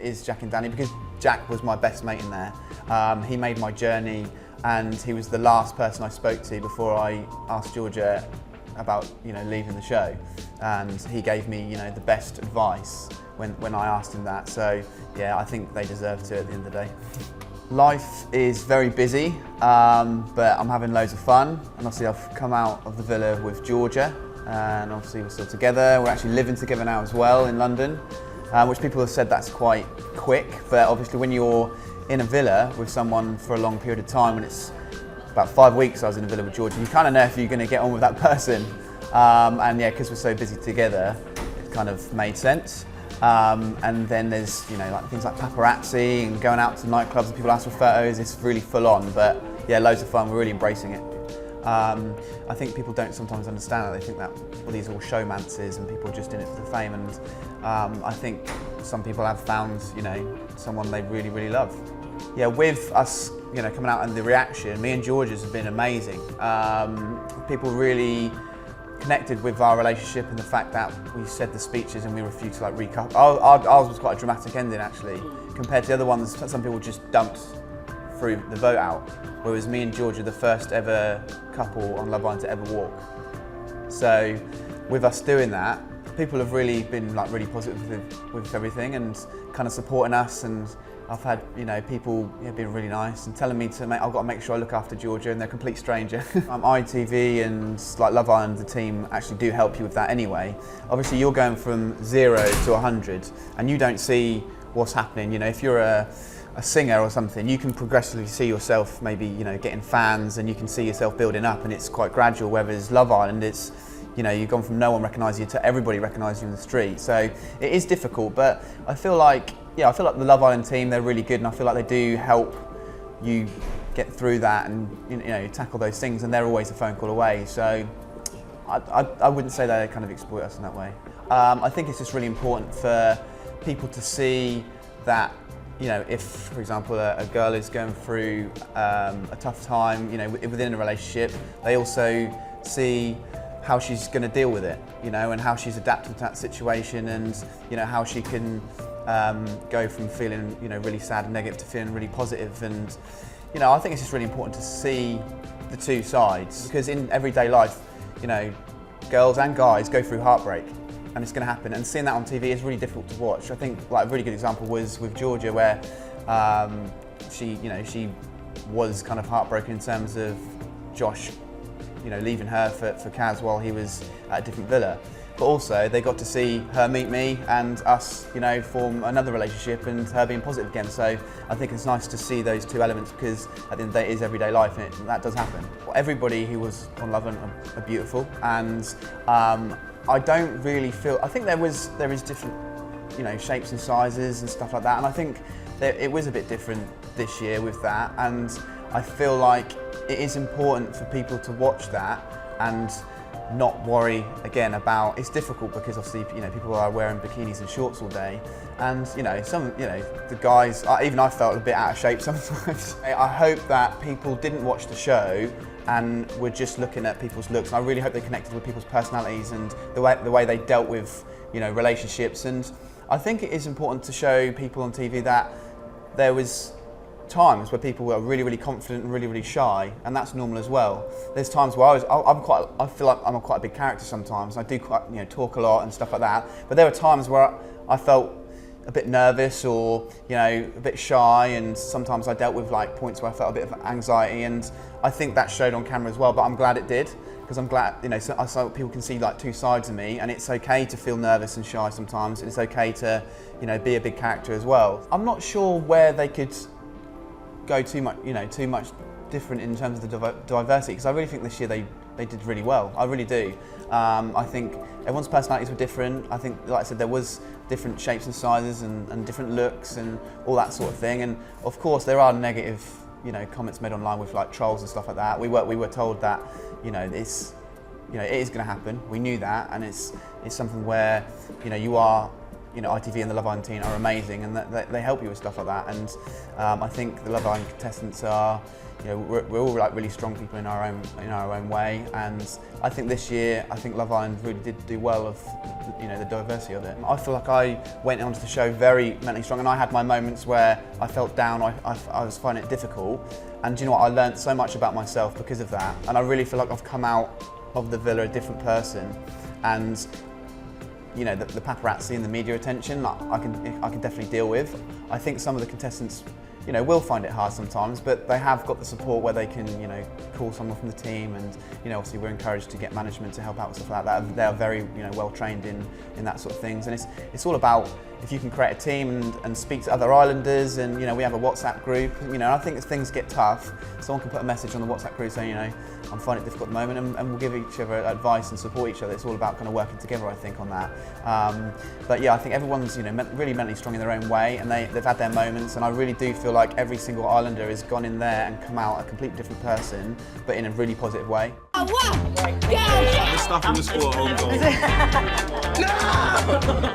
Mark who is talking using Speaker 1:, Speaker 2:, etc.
Speaker 1: is Jack and Danny, because Jack was my best mate in there. He made my journey, and he was the last person I spoke to before I asked Georgia about leaving the show, and he gave me the best advice when I asked him that. So yeah, I think they deserve to at the end of the day. Life is very busy, but I'm having loads of fun, and obviously I've come out of the villa with Georgia, and obviously we're still together. We're actually living together now as well in London, which people have said that's quite quick, but obviously when you're in a villa with someone for a long period of time, when it's about 5 weeks I was in a villa with Georgia, you kind of know if you're going to get on with that person, and yeah, because we're so busy together, it kind of made sense. And then there's like things like paparazzi and going out to nightclubs and people ask for photos. It's really full on, but yeah, loads of fun. We're really embracing it. I think people don't sometimes understand that. They think that these are all showmances and people are just in it for the fame, and I think some people have found someone they really, really love. Yeah, with us coming out and the reaction, me and Georgia's have been amazing. People really connected with our relationship and the fact that we said the speeches and we refused to recouple. Ours was quite a dramatic ending actually, compared to the other ones. Some people just dumped through the vote out, whereas me and Georgia are the first ever couple on Love Island to ever walk. So with us doing that, people have really been really positive with everything and kind of supporting us, and I've had people being really nice and telling me I've got to make sure I look after Georgia, and they're a complete stranger. ITV and Love Island, the team actually do help you with that anyway. Obviously you're going from 0 to 100 and you don't see what's happening. If you're a singer or something, you can progressively see yourself maybe getting fans, and you can see yourself building up, and it's quite gradual. Whereas Love Island, it's you've gone from no one recognising you to everybody recognising you in the street. So it is difficult, but I feel like the Love Island team, they're really good, and I feel like they do help you get through that and tackle those things, and they're always a phone call away. So I wouldn't say they kind of exploit us in that way. I think it's just really important for people to see that if, for example, a girl is going through a tough time within a relationship, they also see how she's going to deal with it, and how she's adapted to that situation, and how she can go from feeling really sad and negative to feeling really positive. And I think it's just really important to see the two sides, because in everyday life girls and guys go through heartbreak, and it's going to happen, and seeing that on TV is really difficult to watch. I think a really good example was with Georgia, where she was kind of heartbroken in terms of Josh leaving her for Kaz while he was at a different villa. But also they got to see her meet me, and us form another relationship, and her being positive again. So I think it's nice to see those two elements, because at the end of the day it is everyday life, and that does happen. Everybody who was on Love Island are beautiful, and I don't really feel, I think there is different shapes and sizes and stuff like that, and I think it was a bit different this year with that, and I feel like it is important for people to watch that and not worry again about, it's difficult because obviously people are wearing bikinis and shorts all day, and the guys, even I felt a bit out of shape sometimes. I hope that people didn't watch the show and were just looking at people's looks, and I really hope they connected with people's personalities and the way they dealt with relationships. And I think it is important to show people on TV that there was times where people were really, really confident and really, really shy, and that's normal as well. There's times where I feel like I'm quite a big character sometimes. I do quite talk a lot and stuff like that. But there were times where I felt a bit nervous or a bit shy, and sometimes I dealt with points where I felt a bit of anxiety, and I think that showed on camera as well. But I'm glad it did, because I'm glad so people can see two sides of me, and it's okay to feel nervous and shy sometimes, and it's okay to be a big character as well. I'm not sure where they could go too much different in terms of the diversity, because I really think this year they did really well. I really do. I think everyone's personalities were different. I think, like I said, there was different shapes and sizes and different looks and all that sort of thing. And of course, there are negative comments made online with trolls and stuff like that. We were told that it is going to happen. We knew that, and it's something where you are you know, ITV and the Love Island team are amazing, and they help you with stuff like that. And I think the Love Island contestants are, you know, we're all like really strong people in our own way. And I think this year, I think Love Island really did do well of, you know, the diversity of it. I feel like I went onto the show very mentally strong, and I had my moments where I felt down. I was finding it difficult, and you know what? I learned so much about myself because of that. And I really feel like I've come out of the villa a different person. And you know, the paparazzi and the media attention, I can definitely deal with. I think some of the contestants, you know, will find it hard sometimes, but they have got the support where they can, you know, call someone from the team, and you know, obviously we're encouraged to get management to help out with stuff like that. They are very, you know, well trained in that sort of things, and it's all about if you can create a team and speak to other islanders, and you know, we have a WhatsApp group. You know, I think if things get tough, someone can put a message on the WhatsApp group saying, you know, I'm finding it difficult at the moment, and we'll give each other advice and support each other. It's all about kind of working together, I think, on that. But yeah, I think everyone's, you know, really mentally strong in their own way, and they've had their moments, and I really do feel like every single islander has gone in there and come out a completely different person, but in a really positive way.
Speaker 2: Oh, wow. Go!
Speaker 3: The stuff in the score, home goal.
Speaker 2: No!